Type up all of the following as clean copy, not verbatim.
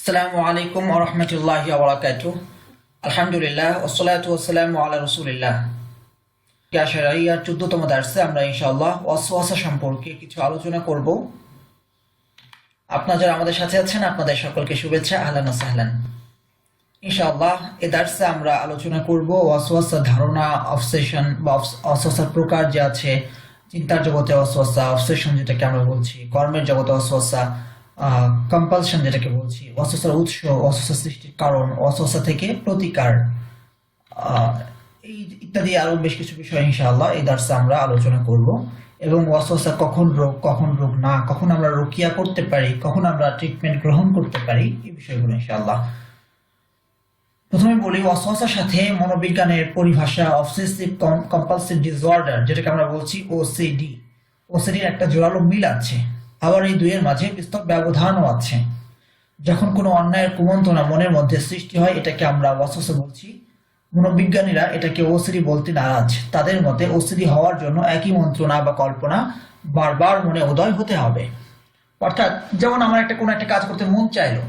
আসসালামু আলাইকুম ওয়া রাহমাতুল্লাহি ওয়া বারাকাতুহু। আলহামদুলিল্লাহ ওয়াসসালাতু ওয়াসসালামু আলা রাসূলিল্লাহ। শারঈয়ার 14তম দার্সে আমরা ইনশাআল্লাহ ওয়াসওয়াসা সম্পর্কে কিছু আলোচনা করব। আপনারা যারা আমাদের সাথে আছেন আপনাদের সকলকে শুভেচ্ছা, আহলান ওয়া সাহলান। ইনশাআল্লাহ এই দার্সে আমরা আলোচনা করব ওয়াসওয়াসা ধারণা, অবসেশন বা ওয়াসওয়াসার প্রকার যে আছে, চিন্তার জগতে ওয়াসওয়াসা, অবসেশন যেটাকে আমরা বলছি, কর্মের জগতে ওয়াসওয়াসা, কম্পালশন যেটাকে বলছি, ওয়াসওয়াসার উৎস, ওয়াসওয়াসা সৃষ্টির কারণ, ওয়াসওয়াসা থেকে প্রতিকার, এই ইত্যাদি আরো বেশ কিছু বিষয় ইনশাআল্লাহ এই দার্সে আমরা আলোচনা করব। এবং ওয়াসওয়াসা কখন রোগ না, কখন আমরা রুকিয়া করতে পারি, কখন আমরা ট্রিটমেন্ট গ্রহণ করতে পারি, এই বিষয়গুলো ইনশাআল্লাহ। প্রথমে বলি ওয়াসওয়াসার সাথে মনোবিজ্ঞানের পরিভাষা অবসেসিভ কম্পালসিভ ডিসঅর্ডার যেটাকে আমরা বলছি ওসিডি, ওসিডির একটা জোরালো মিল আছে, আবার এই দুইয়ের মাঝে বিস্তর ব্যবধানও আছে। যখন কোনো অন্যায়ের কুমন্ত্রণা মনের মধ্যে সৃষ্টি হয় এটাকে আমরা ওয়াসওয়াসা বলছি। মনোবিজ্ঞানীরা এটাকে ওসিডি বলতে নারাজ। তাদের মতে ওসিডি হওয়ার জন্য একই মন্ত্রণা বা কল্পনা বারবার মনে উদয় হতে হবে। অর্থাৎ যেমন আমার কোনো একটা কাজ করতে মন চাইলো,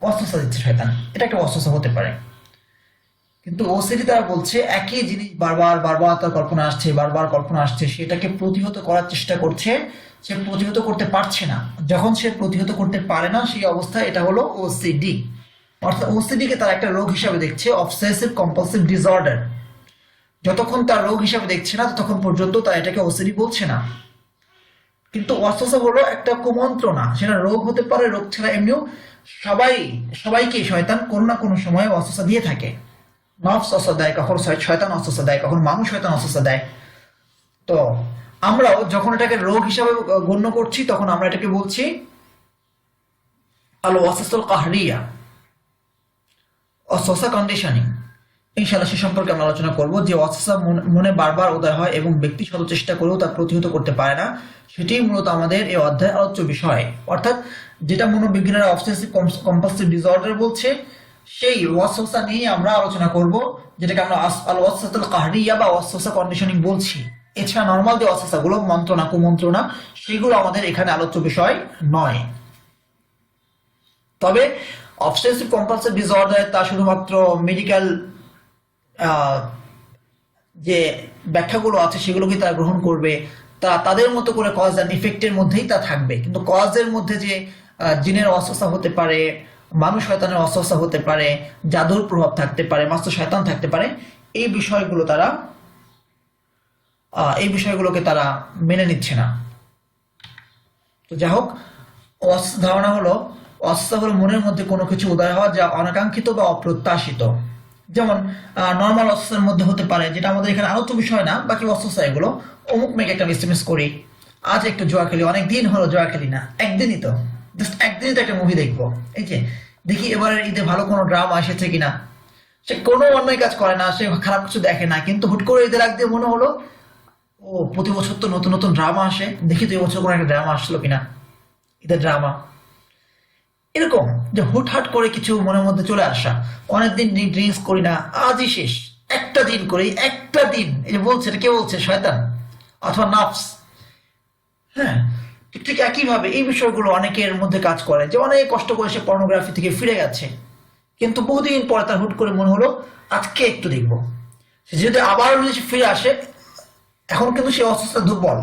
ওয়াসওয়াসা দিচ্ছে শয়তান, এটা একটা ওয়াসওয়াসা হতে পারে। কিন্তু ওসিডি তারা বলছে একই জিনিস বারবার তার কল্পনা আসছে, সেটাকে প্রতিহত করার চেষ্টা করছে, সে প্রতিহত করতে পারছে না। যখন সে প্রতিহত করতে পারে না সেই অবস্থায় এটা হলো ওসিডি। অর্থাৎ ওসিডি কে তারা একটা রোগ হিসাবে দেখছে, অবসেসিভ কম্পালসিভ ডিসঅর্ডার। যতক্ষণ তার রোগ হিসাবে দেখছে না ততক্ষণ পর্যন্ত তারা এটাকে ওসিডি বলছে না। কিন্তু ওয়াসওয়াসা হলো একটা কুমন্ত্রণা, সেটা রোগ হতে পারে, রোগ ছাড়া এমনিও সবাইকে শয়তান কোনো না কোনো সময় ওয়াসওয়াসা দিয়ে থাকে। নফস ওয়াসওয়াসা দেয়, কখনো শয়তান ওয়াসওয়াসা দেয়, কখনো মানুষ শয়তান ওয়াসওয়াসা দেয়। তো আমরাও যখন এটাকে রোগ হিসাবে গণ্য করছি তখন আমরা এটাকে বলছি আল ওয়াসওয়াসাল কাহরিয়া, ওয়াসওয়াসা কন্ডিশনিং। ইনশাআল্লাহ সে সম্পর্কে আমরা আলোচনা করব। যে ওয়াসওয়াসা মনে বারবার উদয় হয় এবং ব্যক্তি শত চেষ্টা করেও তা প্রতিহত করতে পারে না, সেটাই মূলত আমাদের এই অধ্যায়ের আলোচ্য বিষয়। অর্থাৎ যেটা মনোবিজ্ঞানীরা অবসেসিভ কম্পালসিভ ডিসঅর্ডার বলছে সেই ওয়াসওয়াসা নিয়ে আমরা আলোচনা করব, যেটাকে আমরা আল ওয়াসওয়াসাল কাহরিয়া বা ওয়াসওয়াসা কন্ডিশনিং বলছি। এছাড়া নর্মাল যে ওয়াসওয়াসা গুলো, মন্ত্রণা কুমন্ত্রণা, সেগুলো আমাদের এখানে আলোচ্য বিষয় নয়। তবে অবসেসিভ কম্পালসিভ ডিসঅর্ডার তা শুধুমাত্র মেডিকেল যে ব্যাখ্যাগুলো আছে সেগুলোকে তারা গ্রহণ করবে, তা তাদের মতো করে কজ অ্যান্ড ইফেক্টের মধ্যেই তা থাকবে। কিন্তু কজের মধ্যে যে জিনের ওয়াসওয়াসা হতে পারে, মানুষ শয়তানের ওয়াসওয়াসা হতে পারে, জাদুর প্রভাব থাকতে পারে, মাস্টার শয়তান থাকতে পারে, এই বিষয়গুলোকে তারা মেনে নিচ্ছে না। তো যাই হোক, ধারণা হলো ওয়াসওয়াসা হলো মনের মধ্যে কোনো কিছু উদয় হওয়া যা অনাকাঙ্ক্ষিত বা অপ্রত্যাশিত। যেমন নর্মাল ওয়াসওয়াসার মধ্যে হতে পারে, যেটা আমাদের এখানে আলোচ্য বিষয় না, বাকি ওয়াসওয়াসা এগুলো, অমুক মেয়েকে একটা মিস করি, আজ একটু জুয়া খেলি, অনেকদিন হলো জুয়া খেলি না, একদিনই তো, জাস্ট একদিনই তো একটা মুভি দেখবো, এই যে দেখি এবারের ঈদে ভালো কোনো ড্রামা এসেছে কিনা। সে কোনো অন্যায় কাজ করে না, সে খারাপ কিছু দেখে না, কিন্তু হুট করে ঈদের আগ দিয়ে মনে হলো ও প্রতি বছর তো নতুন নতুন ড্রামা আসে, দেখি তো এবছর কোনো একটা ড্রামা আসলো কিনা, ঈদের ড্রামা। এরকম যে হুটহাট করে কিছু মনের মধ্যে চলে আসা, অনেকদিন ড্রিঙ্কস করি না, আজই শেষ, একটা দিন করি, একটা দিন, এই যে বলছে, এটা কে বলছে? শয়তান অথবা নফস। হ্যাঁ, ঠিক একইভাবে এই বিষয়গুলো অনেকের মধ্যে কাজ করে, যে অনেক কষ্ট করে সে পর্নোগ্রাফি থেকে ফিরে গেছে, কিন্তু বহুদিন পরে তার হুট করে মনে হলো আজকে একটু দেখবো। সে যদি আবার ফিরে আসে, এখন কিন্তু সে অসুস্থ, দুর্বল,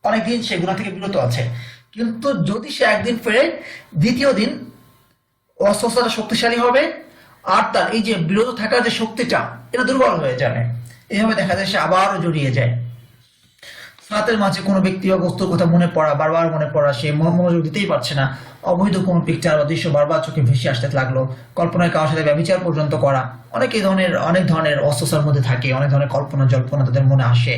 অনেকদিন সে গুনাহ থেকে বিরত আছে। কিন্তু যদি সে একদিন ফেরে, দ্বিতীয় দিন অসুস্থতা শক্তিশালী হবে, আর তার এই যে বিরত থাকার যে শক্তিটা, এটা দুর্বল হয়ে যাবে। এইভাবে দেখা যায় সে আবারও জড়িয়ে যায়। রাতের মাঝে কোনো ব্যক্তি বা বস্তুর কথা বারবার মনে পড়া, সে মনোযোগ দিতেই পারছে না, অবৈধ কোনো পিকচার বা দৃশ্য বারবার চোখে ভেসে আসতে লাগলো, কল্পনায় কারোর সাথে ব্যভিচার পর্যন্ত করা। অনেক ধরনের অস্বস্থার মধ্যে থাকে, অনেক ধরনের জল্পনা তাদের মনে আসে,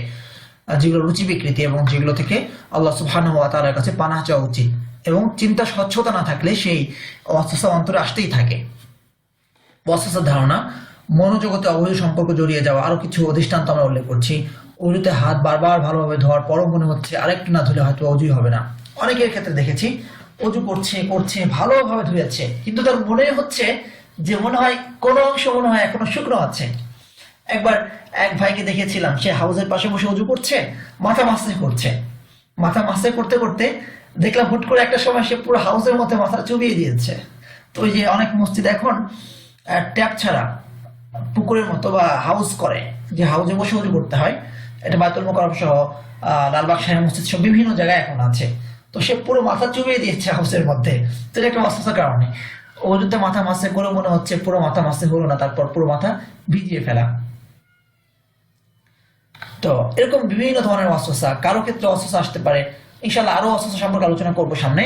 যেগুলো রুচি বিকৃতি এবং যেগুলো থেকে আল্লাহ সুবহানাহু ওয়া তাআলার কাছে পানাহ চাওয়া উচিত। এবং চিন্তা স্বচ্ছতা না থাকলে সেই অস্বস্থতা অন্তরে আসতেই থাকে। ওয়াসওয়াসার ধারণা, মনোজগতে অবৈধ সম্পর্ক জড়িয়ে যাওয়া। আরো কিছু দৃষ্টান্ত আমরা উল্লেখ করছি। অজুতে হাত বারবার ভালোভাবে ধোয়ার পরও মনে হচ্ছে আরেকটু না ধুলে হয়তো অজুই হবে না। অনেকের ক্ষেত্রে দেখেছি অজু করছে ভালোভাবে ধুয়েছে, কিন্তু তার মনে হচ্ছে যে মনে হয় কোনো অংশ এখনো শুকনো আছে। একবার এক ভাইকে দেখেছিলাম, সে হাউসের পাশে বসে অজু করছে, মাথা মাসে করতে করতে দেখলাম হুট করে একটা সময় সে পুরো হাউসের মধ্যে মাথা চুবিয়ে দিয়েছে। তো ওই যে অনেক মসজিদ এখন ট্যাপ ছাড়া পুকুরের মতো বা হাউস করে, যে হাউসে বসে উজু করতে হয়, এটা বায়তুল মোকাররম সহ লালবাগ শাহী মসজিদ সহ বিভিন্ন জায়গায় এখন আছে। তো সে পুরো মাথা চুবিয়ে দিয়েছে হাউসের মধ্যে, তো এটা একটা অস্বস্থার কারণে অজুতে মাথা মাসে করে মনে হচ্ছে পুরো মাথা মাসে হলো না, তারপর পুরো মাথা ভিজিয়ে ফেলা। তো এরকম বিভিন্ন ধরনের অস্বস্থা, কারো ক্ষেত্রে অস্বস্থা আসতে পারে। ইনশাল্লাহ আরো অস্বস্থা সম্পর্কে আলোচনা করবো সামনে।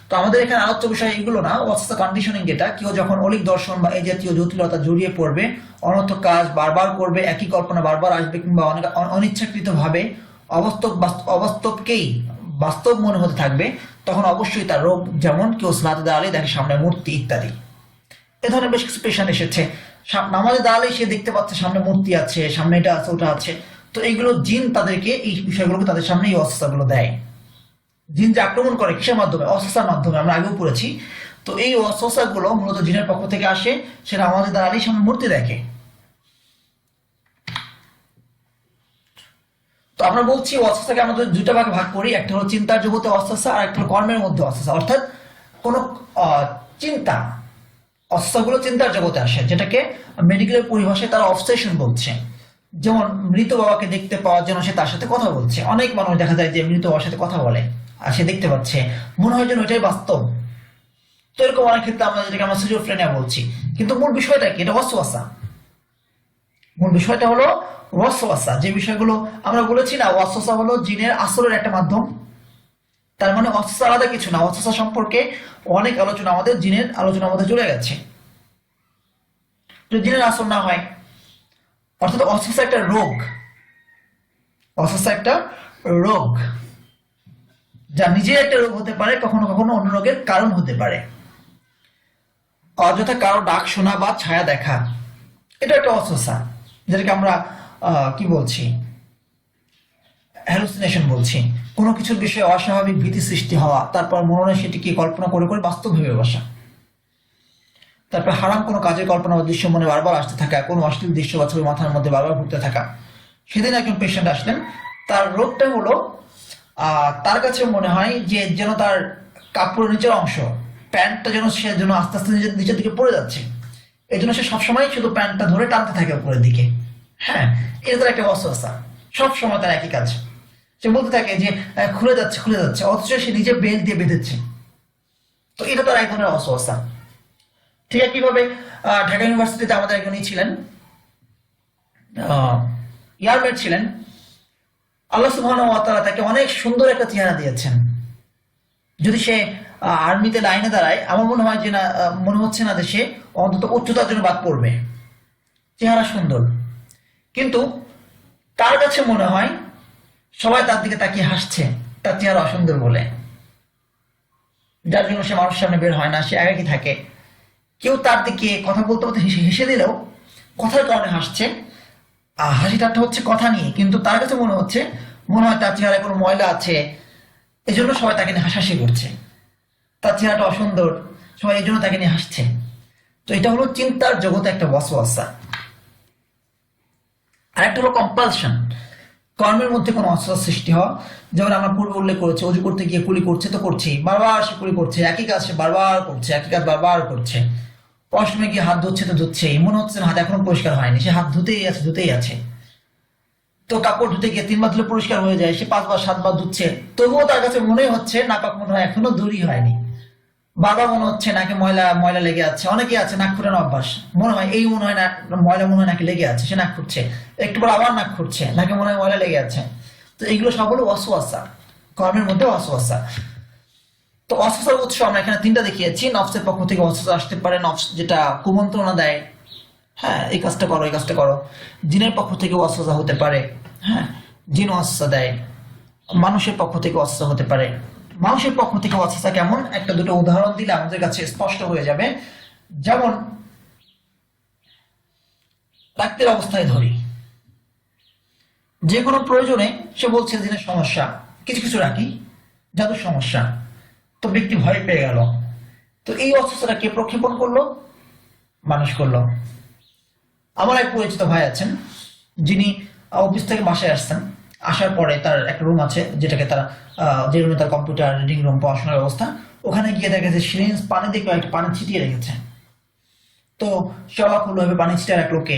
তো আমাদের এখানে আলোচ্য বিষয় এগুলো না, অস্বস্থা কন্ডিশনিং, যেটা কেউ যখন অলিক দর্শন বা এই জাতীয় জটিলতা জড়িয়ে পড়বে, অনর্থক কাজ বারবার করবে, একই কল্পনা বারবার আসবে, কিংবা অনিচ্ছাকৃত ভাবে অবাস্তবকেই বাস্তব মনে হতে থাকবে, তখন অবশ্যই তার রোগ। যেমন কেউ সালাতে দাঁড়ালে দেখে সামনে মূর্তি ইত্যাদি, এ ধরনের বেশ কিছু পেশেন্ট এসেছে। নামাজে দাঁড়ালেই সে দেখতে পাচ্ছে সামনে মূর্তি আছে, সামনে এটা আছে ওটা আছে। তো এইগুলো জিন তাদেরকে এই বিষয়গুলোকে তাদের সামনে এই অস্বস্থাগুলো দেয়। জিন যে আক্রমণ করে কিসের মাধ্যমে? অস্বস্থার মাধ্যমে, আমরা আগেও পড়েছি। তো এই অস্বস্থাগুলো মূলত জিনের পক্ষ থেকে আসে, সেটা আমাদের দাঁড়ালেই সামনে মূর্তি দেখে। তো আমরা বলছি অস্বস্থাকে আমাদের দুটা ভাগে ভাগ করি, একটা হলো চিন্তার জগতে অস্বস্থা, আর একটা হলো কর্মের মধ্যে অস্বস্থা। অর্থাৎ কোনো চিন্তা, অস্বস্থাগুলো চিন্তার জগতে আসে, যেটাকে মেডিকেলের পরিভাষায় তারা অবসেশন বলছে। যেমন মৃত বাবাকে দেখতে পাওয়ার জন্য সে তার সাথে কথা বলছে। অনেক মানুষ দেখা যায় যে মৃত বাবার সাথে কথা বলে আর সে দেখতে পাচ্ছে, মনে হয় যেন এটাই বাস্তব। তো এরকম অনেক ক্ষেত্রে আমরা যেটাকে আমরা সিজোফ্রেনিয়া বলছি। কিন্তু মূল বিষয়টা কি? এটা ওয়াসওয়াসা। মূল বিষয়টা হলো ওয়াসওয়াসা। যে বিষয়গুলো আমরা বলেছি না, ওয়াসওয়াসা হলো জিনের আসরের একটা মাধ্যম। তার মানে ওয়াসওয়াসা আলাদা কিছু না। ওয়াসওয়াসা সম্পর্কে অনেক আলোচনা আমাদের জিনের আলোচনা আমাদের চলে গেছে। যদি জিনের আসর না হয়, অর্থাৎ ওয়াসওয়াসা একটা রোগ, ওয়াসওয়াসা একটা রোগ, যা নিজে একটা রোগ হতে পারে, কখনো কখনো অন্য রোগের কারণ হতে পারে। অযথা কারো ডাক শোনা বা ছায়া দেখা, এটা একটা ওয়াসওয়াসা, যেটাকে আমরা কি বলছি, হ্যালুসিনেশন বলছি। কোনো কিছুর বিষয়ে অস্বাভাবিক ভীতি সৃষ্টি হওয়া, তারপর মনে সেটিকে কল্পনা করে করে বাস্তব ভেবে বসা। তারপর হারাম কোনো কাজের কল্পনা বা দৃশ্য মনে বারবার আসতে থাকা, কোনো অশ্লীল দৃশ্য বা ছবি মাথার মধ্যে বারবার ঘুরতে থাকা। সেদিন একজন পেশেন্ট আসলেন, তার রোগটা হলো তার কাছে মনে হয় যে যেন তার কাপড়ের নিচের অংশ, প্যান্টটা যেন সে যেন আস্তে আস্তে নিচের দিকে পড়ে যাচ্ছে। এই জন্য সে সবসময় শুধু প্যান্টটা ধরে টানতে থাকে উপরের দিকে। হ্যাঁ, এটা তার একটা ওয়াসওয়াসা। সবসময় তার একই কাজ, সে বলতে থাকে যে খুলে যাচ্ছে খুলে যাচ্ছে, অথচ সে নিজে বেল্ট দিয়ে বেঁধেছে। তো এটা তার এক ধরনের ওয়াসওয়াসা। ঠিক আছে, কিভাবে ঢাকা ইউনিভার্সিটিতে আমাদের একজনই ছিলেন, ইয়ারমেট ছিলেন। আল্লাহ সুবহানাহু ওয়া তাআলা তাকে অনেক সুন্দর একটা চেহারা দিয়েছেন। যদি সে আর্মিতে লাইনে দাঁড়ায়, আমার মনে হয় যে না, মনে হচ্ছে না যে সে অন্তত উচ্চতার জন্য বাদ পড়বে। চেহারা সুন্দর, কিন্তু তার কাছে মনে হয় সবাই তার দিকে তাকিয়ে হাসছে তার চেহারা অসুন্দর বলে, যার জন্য সে মানুষের সামনে বের হয় না, সে একাকী থাকে। কেউ তার দিকে কথা বলতে বলতে হেসে দিলেও কথার কারণে হাসছে, হাসি ঠাট্টা হচ্ছে কথা নিয়ে, কিন্তু তার কাছে মনে হয় তার চেহারায় কোনো ময়লা আছে, এই জন্য সবাই তাকে নিয়ে হাসাহাসি করছে। তার চেহারাটা অসুন্দর, সবাই এই জন্য তাকে নিয়ে হাসছে। তো এটা হলো চিন্তার জগতে একটা ওয়াসওয়াসা। আরেকটা হলো কম্পালশন, কর্মের মধ্যে কোনো অস্বস্থার সৃষ্টি হওয়া। যেমন আমরা পূর্বে উল্লেখ করেছি, অজু করতে গিয়ে কুলি করছে তো করছেই, বারবার সে কুলি করছে, একই কাজ সে বারবার করছে, একই কাজ বারবার করছে। ওয়াশরুমে গিয়ে হাত ধুচ্ছে তো ধুচ্ছেই, মনে হচ্ছে না হাত এখনো পরিষ্কার হয়নি, সে হাত ধুতেই আছে। তো কাপড় ধুতে গিয়ে 3 বার ধুলে পরিষ্কার হয়ে যায়, সে 5 বার 7 বার ধুচ্ছে, তবুও তার কাছে মনে হচ্ছে নাপাক মনে হয় এখনো দূরই হয়নি। বারবার মনে হচ্ছে নাকে ময়লা ময়লা লেগে আছে। অনেকে আছে নাক ফুটানো অভ্যাস, মনে হয় না ময়লা মনে হয় নাকে লেগে আছে, সে নাক ফুটছে, একটু পর আবার নাক ফুটছে, নাকে মনে হয় ময়লা লেগে আছে। তো এগুলো সব হলো ওয়াসওয়াসা, কর্মের মধ্যে ওয়াসওয়াসা। তো ওয়াসওয়াসার উৎস আমরা এখানে 3টা দেখিয়েছি। নফসের পক্ষ থেকে ওয়াসওয়াসা আসতে পারে, নফস যেটা কুমন্ত্রণা দেয়, হ্যাঁ এই কাজটা করো এই কাজটা করো। জিনের পক্ষ থেকে ওয়াসওয়াসা হতে পারে, হ্যাঁ জিন ওয়াসওয়াসা দেয়। মানুষের পক্ষ থেকে ওয়াসওয়াসা হতে পারে। মানুষের পক্ষ থেকে ওয়াসওয়াসা কেমন, একটা দুটো উদাহরণ দিলে আমাদের কাছে স্পষ্ট হয়ে যাবে। যেমন রাত্রের অবস্থায় ধরি, যে কোনো প্রয়োজনে সে বলছে জিনের সমস্যা, কিছু রাখি, জাদুর সমস্যা, তো ব্যক্তি ভয় পেয়ে গেল। তো এই ওয়াসওয়াসাটা কে প্রক্ষেপণ করলো? মানুষ করলো। আমার এক পরিচিত ভাই আছেন, যিনি অফিস থেকে বাসায় আসছেন, আসার পরে তার একটা রুম আছে, যেটাকে তারা যে রুমে তার কম্পিউটার রিডিং রুম, পড়াশোনার ব্যবস্থা, ওখানে গিয়ে দেখা যাচ্ছে সিরিঞ্জ পানি দিয়ে একটা পানি ছিটিয়ে রেখেছে। তো সে অবাক হলো, এভাবে পানি ছিটিয়ে রাখলো কে?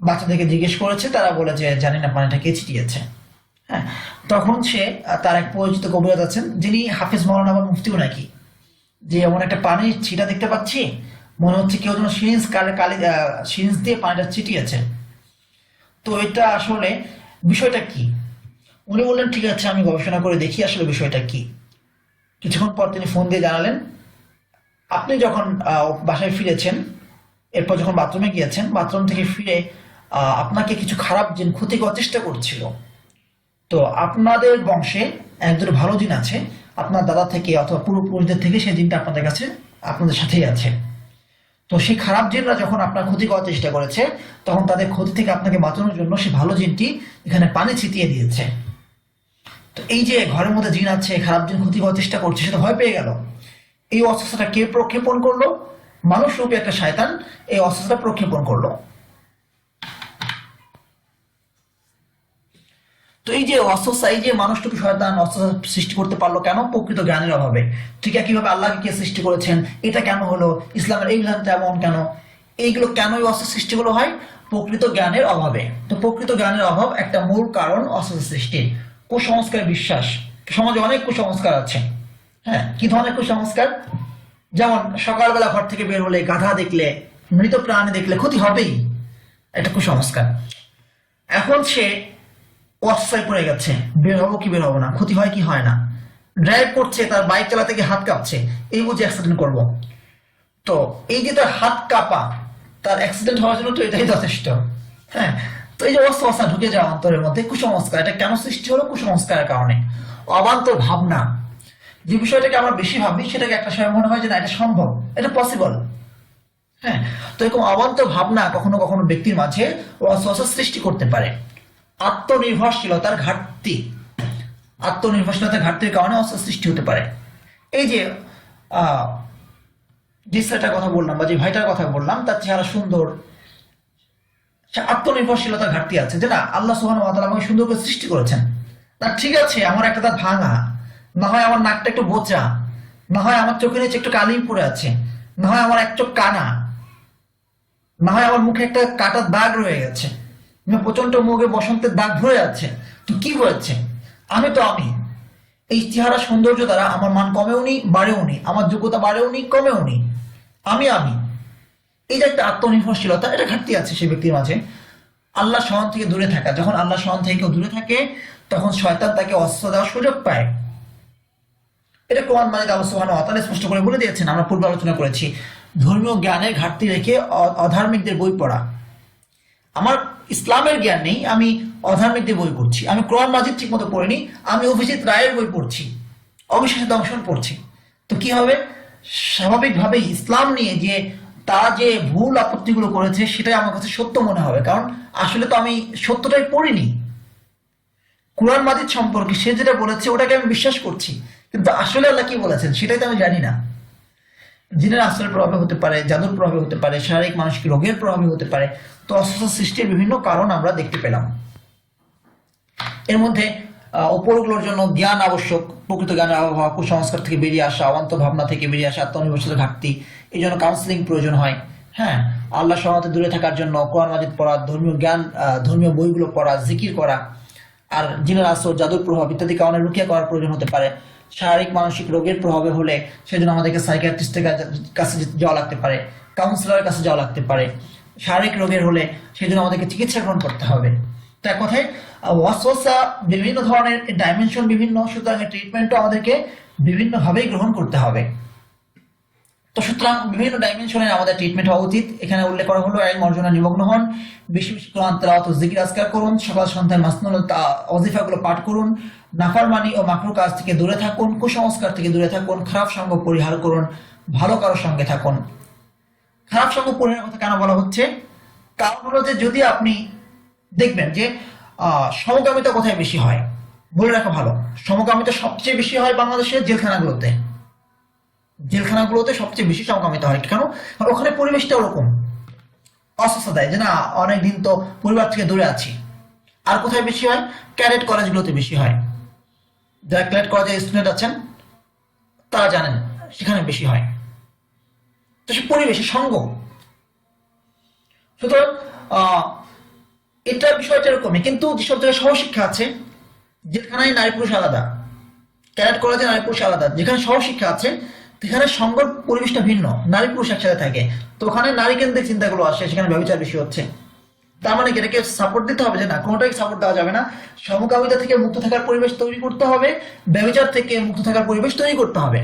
বাচ্চাদেরকে জিজ্ঞেস করেছে, তারা বলে যে জানি না পানিটা কে ছিটিয়েছে। হ্যাঁ, তখন সে তার এক পরিচিত কবিরাজ আছেন যিনি হাফিজ মাওলানা বা মুফতিও নাকি, যে এমন একটা পানির ছিটা দেখতে পাচ্ছি, মনে হচ্ছে কেউ যেন সিরিঞ্জ সিরিঞ্জ দিয়ে পানিটা ছিটিয়েছে। তো এটা আসলে বিষয়টা কি? উনি বললেন ঠিক আছে, আমি গবেষণা করে দেখি আসলে বিষয়টা কি। কিছুক্ষণ পর তিনি ফোন দিয়ে জানালেন, আপনি যখন বাসায় ফিরেছেন, এরপর যখন বাথরুমে গিয়েছেন, বাথরুম থেকে ফিরে আপনাকে কিছু খারাপ জিন ক্ষতি করার চেষ্টা করছিল। তো আপনাদের বংশে একজন ভালো জিন আছে, আপনার দাদা থেকে অথবা পূর্বপুরুষদের থেকে সেই জিনটা আপনাদের কাছে আপনাদের সাথেই আছে। তো সেই খারাপ জিনরা যখন আপনার ক্ষতি করার চেষ্টা করেছে, তখন তাদের ক্ষতি থেকে আপনাকে বাঁচানোর জন্য সেই ভালো জিনটি এখানে পানি ছিটিয়ে দিয়েছে। তো এই যে ঘরের মধ্যে জিন আছে, খারাপ জিন ক্ষতি করার চেষ্টা করছে, সেটা ভয় পেয়ে গেল। এই অস্ত্রটা কে প্রক্ষেপণ করলো? মানুষ রূপী একটা শয়তান এই অস্ত্রটা প্রক্ষেপণ করলো। তো এই যে অস্ত্রটা, এই যে মানুষটুকু শয়তান অস্ত্র সৃষ্টি করতে পারলো কেন? প্রকৃত জ্ঞানের অভাবে। ঠিক একইভাবে আল্লাহকে কে সৃষ্টি করেছেন, এটা কেন হলো, ইসলামের এই বিধানটা এমন কেন, এইগুলো কেন এই অস্ত্র সৃষ্টিগুলো হয়? প্রকৃত জ্ঞানের অভাবে। তো প্রকৃত জ্ঞানের অভাব একটা মূল কারণ অস্ত্র সৃষ্টির। কুসংস্কার বিশ্বাস, সমাজে অনেক কুসংস্কার আছে। হ্যাঁ, কি ধরনের কুসংস্কার? যেমন সকালবেলা ঘর থেকে বের হলে গাধা দেখলে, মৃত প্রাণী দেখলে ক্ষতি হবেই, এটা কুসংস্কার। এখন সে অস্থায় পড়ে গেছে, বের হবো কি বের হবো না, ক্ষতি হয় কি হয় না, ড্রাইভ করছে, তার বাইক চালাতে গিয়ে হাত কাঁপছে, এই বুঝে অ্যাক্সিডেন্ট করবো। তো এই যে তার হাত কাঁপা, তার অ্যাক্সিডেন্ট হওয়ার জন্য তো এটাই যথেষ্ট। হ্যাঁ, তো এই যে অস্ত্র ঢুকে যাওয়া অন্তরের মধ্যে, কুসংস্কার, এটা কেন সৃষ্টি হলো? কুসংস্কারের কারণে। অবান্তর ভাবনা, যে বিষয়টাকে আমরা বেশি ভাবি সেটাকে একটা সময় মনে হয় যে না, এটা সম্ভব, এটা পসিবল। হ্যাঁ, তো এরকম অবান্তর ভাবনা কখনো কখনো ব্যক্তির মাঝে অস্ত্র সৃষ্টি করতে পারে। আত্মনির্ভরশীলতার ঘাটতি, আত্মনির্ভরশীলতার ঘাটতির কারণে অস্ত্র সৃষ্টি হতে পারে। এই যে আহ যে ছেলেটার কথা বললাম বা যে ভাইটার কথা বললাম, তার চেহারা সুন্দর, সে আত্মনির্ভরশীলতার ঘাটতি আছে, যে না আল্লাহ সুবহানাহু ওয়া তাআলা আমাকে সুন্দর করে সৃষ্টি করেছেন। না ঠিক আছে, আমার একটা দাঁত ভাঙা, না হয় আমার নাকটা একটু বোচা, না হয় আমার চোখের নিচে একটু কালি পড়ে আছে, না হয় আমার এক চোখ কানা, না হয় আমার মুখে একটা কাটার দাগ রয়ে গেছে, প্রচন্ড মুখে বসন্তের দাগ ধরে যাচ্ছে। তো কি হয়েছে? আমি তো আমি। এই চেহারা সৌন্দর্য দ্বারা আমার মান কমেও নি বাড়েও নি, আমার যোগ্যতা বাড়েও নি কমেও নি, আমি আমি। এই যে একটা আত্মনির্ভরশীলতা, এটা ঘাটতি আছে সেই ব্যক্তির মাঝে। আল্লাহ স্মরণ থেকে দূরে থাকা, যখন আল্লাহ স্মরণ থেকে কেউ দূরে থাকে, তখন শয়তান তাকে অস্ত্র দেওয়ার সুযোগ পায়। এটা কোরআন মাজিদ আল্লাহ সুবহানাহু ওয়া তাআলা স্পষ্ট করে বলে দিয়েছেন, আমরা পূর্বে আলোচনা করেছি। ধর্মীয় জ্ঞানের ঘাটতি রেখে অধার্মিকদের বই পড়া। আমার ইসলামের জ্ঞান নেই, আমি অধার্মিকদের বই পড়ছি, আমি কোরআন মাজিদ ঠিক মতো পড়িনি, আমি অভিজিৎ রায়ের বই পড়ছি, অবিশ্বাসী দংশন পড়ছি। তো কি হবে? স্বাভাবিকভাবেই ইসলাম নিয়ে যে তারা যে ভুল আপত্তিগুলো করেছে সেটাই আমার কাছে সত্য মনে হবে, কারণ আসলে তো আমি সত্যটাই পড়িনি। কোরআন মাজিদ সম্পর্কে সে যেটা বলেছে ওটাকে আমি বিশ্বাস করছি, কিন্তু আসলে আল্লাহ কি বলেছেন সেটাই তো আমি জানি না। জিনের আশ্রয়ের প্রভাবে হতে পারে, জাদুর প্রভাবে হতে পারে, শারীরিক মানসিক রোগের প্রভাবে হতে পারে। তো অস্ত্র সৃষ্টির বিভিন্ন কারণ আমরা দেখতে পেলাম। এর মধ্যে উপরগুলোর জন্য জ্ঞান আবশ্যক, প্রকৃত জ্ঞানের অভাব, কুসংস্কার থেকে বেরিয়ে আসা, অবান্তর ভাবনা থেকে বেরিয়ে আসা, আত্মনির্ভরশীলতার ঘাটতি, এই জন্য কাউন্সিলিং প্রয়োজন হয়। হ্যাঁ, আল্লাহ সহমতে দূরে থাকার জন্য কোরআন মাজিদ পড়া, ধর্মীয় জ্ঞান, ধর্মীয় বইগুলো পড়া, জিকির করা। আর জিনের আসর, জাদুর প্রভাব ইত্যাদি কারণে রুকিয়া করার প্রয়োজন হতে পারে। শারীরিক মানসিক রোগের প্রভাবে হলে সেজন্য আমাদেরকে সাইকিয়াট্রিস্টের কাছে যাওয়া লাগতে পারে, কাউন্সিলরের কাছে যাওয়া লাগতে পারে। শারীরিক রোগের হলে সেজন্য আমাদেরকে চিকিৎসা গ্রহণ করতে হবে। তার কথায় ওয়াসওয়াসা বিভিন্ন ধরনের ডাইমেনশন বিভিন্ন, সুতরাং ট্রিটমেন্টও আমাদেরকে বিভিন্নভাবেই গ্রহণ করতে হবে। তো সুতরাং বিভিন্ন ডাইমেনশনের আমাদের ট্রিটমেন্ট হওয়া উচিত। এখানে উল্লেখ করা হলো ইলম অর্জনে নিমগ্ন হন, বেশি বেশি কোরআন তেলাওয়াত ও জিকির আজকার করুন, সকাল সন্ধ্যায় মাসনুল ওয়াজিফাগুলো পাঠ করুন, নাফরমানি ও মাকরু কাজ থেকে দূরে থাকুন, কুসংস্কার থেকে দূরে থাকুন, খারাপ সঙ্গ পরিহার করুন, ভালো কারোর সঙ্গে থাকুন। খারাপ সঙ্গ পরিহারের কথা কেন বলা হচ্ছে? কারণ হলো যে যদি আপনি দেখবেন যে সমকামিতা কোথায় বেশি হয়, বলে রাখা ভালো, সমকামিতা সবচেয়ে বেশি হয় বাংলাদেশের জেলখানাগুলোতে। জেলখানাগুলোতে সবচেয়ে বেশি সমকামিতা হয়। কেন? কারণ ওখানে পরিবেশটা ওরকম, অস্বস্থ দেয় যে না অনেকদিন তো পরিবার থেকে দূরে আছি। আর কোথায় বেশি হয়? ক্যাডেট কলেজগুলোতে বেশি হয়। যারা ক্যাডেট কলেজের স্টুডেন্ট আছেন তারা জানেন সেখানে বেশি হয়। তো সে পরিবেশে সঙ্গ। সুতরাং এটা বিষয়টা এরকমই। কিন্তু যেসব জায়গায় সহশিক্ষা আছে, যেখানে নারী পুরুষ আলাদা, ক্যাডেট কলেজে নারী পুরুষ আলাদা, যেখানে সহশিক্ষা আছে সেখানে সঙ্গর পরিবেশটা ভিন্ন, নারী পুরুষ একসাথে থাকে, তো ওখানে নারী কেন্দ্রিক চিন্তাগুলো আসে, সেখানে ব্যবচার বেশি হচ্ছে। তার মানে কি এটাকে সাপোর্ট দিতে হবে? যে না, কোনোটাই সাপোর্ট দেওয়া যাবে না। সমকামিতা থেকে মুক্ত থাকার পরিবেশ তৈরি করতে হবে, ব্যবচার থেকে মুক্ত থাকার পরিবেশ তৈরি করতে হবে।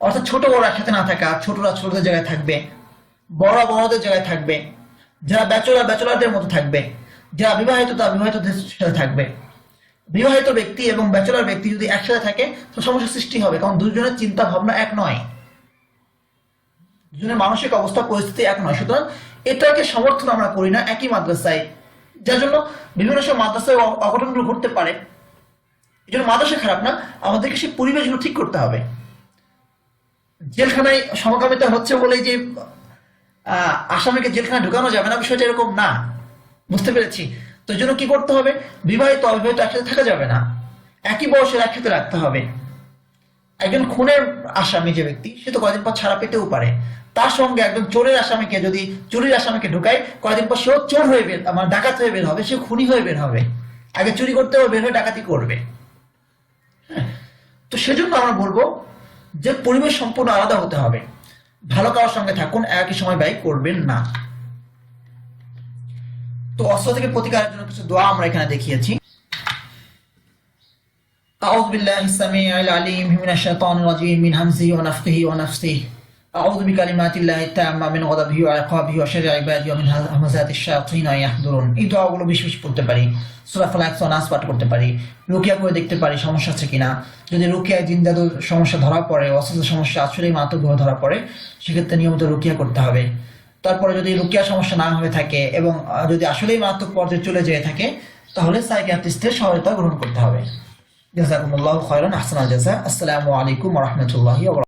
অর্থাৎ ছোট বড় একসাথে না থাকা, ছোটরা ছোটদের জায়গায় থাকবে, বড়রা বড়দের জায়গায় থাকবে, যারা ব্যাচেলর ব্যাচেলরদের মতো থাকবে, যারা বিবাহিত তারা বিবাহিতদের সাথে থাকবে। বিবাহিত ব্যক্তি এবং ব্যাচেলর ব্যক্তি যদি একসাথে থাকে তো সমস্যার সৃষ্টি হবে, কারণ দুজনের চিন্তা ভাবনা এক নয়, দুজনের মানসিক অবস্থা পরিস্থিতি এক নয়। সুতরাং এটাকে সমর্থন আমরা করি না একই মাদ্রাসায়, যার জন্য বিভিন্ন সময় মাদ্রাসায় অঘটনগুলো ঘটতে পারে। এই জন্য মাদ্রাসা খারাপ না, আমাদেরকে সেই পরিবেশগুলো ঠিক করতে হবে। জেলখানায় সমকামিতা হচ্ছে বলেই যে আসামিকে জেলখানায় ঢুকানো যাবে না, বিষয়টা এরকম না। বুঝতে পেরেছি? তো এই জন্য কি করতে হবে? বিবাহিত অবিবাহিত একসাথে থাকা যাবে না, একই বয়সের একসাথে রাখতে হবে। একজন খুনের আসামি যে ব্যক্তি, সে তো কয়েকদিন পর ছাড়া পেতেও পারে, তার সঙ্গে একজন চোরের আসামিকে যদি চুরির আসামিকে ঢুকায়, কয়েকদিন পর সেও চোর হয়ে বের, আমার ডাকাত হয়ে বের হবে, সে খুনি হয়ে বের হবে, আগে চুরি করতে হবে, বের হয়ে ডাকাতি করবে। তো সেজন্য আমরা বলবো যে পরিবেশ সম্পূর্ণ আলাদা হতে হবে। ভালো কারোর সঙ্গে থাকুন, একই সময় ব্যয় করবেন না। তো অস্ত্র থেকে প্রতিকারের জন্য কিছু দোয়া আমরা এখানে দেখিয়েছি। أعوذ بالله السميع العليم من الشيطان الرجيم من همزه ونفخه ونفثه أعوذ بكلمات الله التامة من غضبه وعقابه وشر عباده ومن همزات الشياطين أن يحضرون। এই দোয়াগুলো বেশি বেশি পড়তে পারি, সূরা ফালাক সূরা নাস পাঠ করতে পারি, রুকিয়া করে দেখতে পারি সমস্যা আছে কিনা। যদি রুকিয়ায় জিন জাদুর সমস্যা ধরা পড়ে, অসুস্থ সমস্যা আসলেই মারাত্মক ধরা পড়ে, সেক্ষেত্রে নিয়মিত রুকিয়া করতে হবে। তারপরে যদি রুকিয়া সমস্যা না হয়ে থাকে এবং যদি আসলেই মারাত্মক পর্যায়ে চলে যেয়ে থাকে, তাহলে সাইকিয়াট্রিস্টের সহায়তা গ্রহণ করতে হবে। জাযাকুমুল্লাহু খায়রান, আহসানাল জাযা। আসসালামু আলাইকুম ওয়া রাহমাতুল্লাহি ওয়া বারাকাতুহু।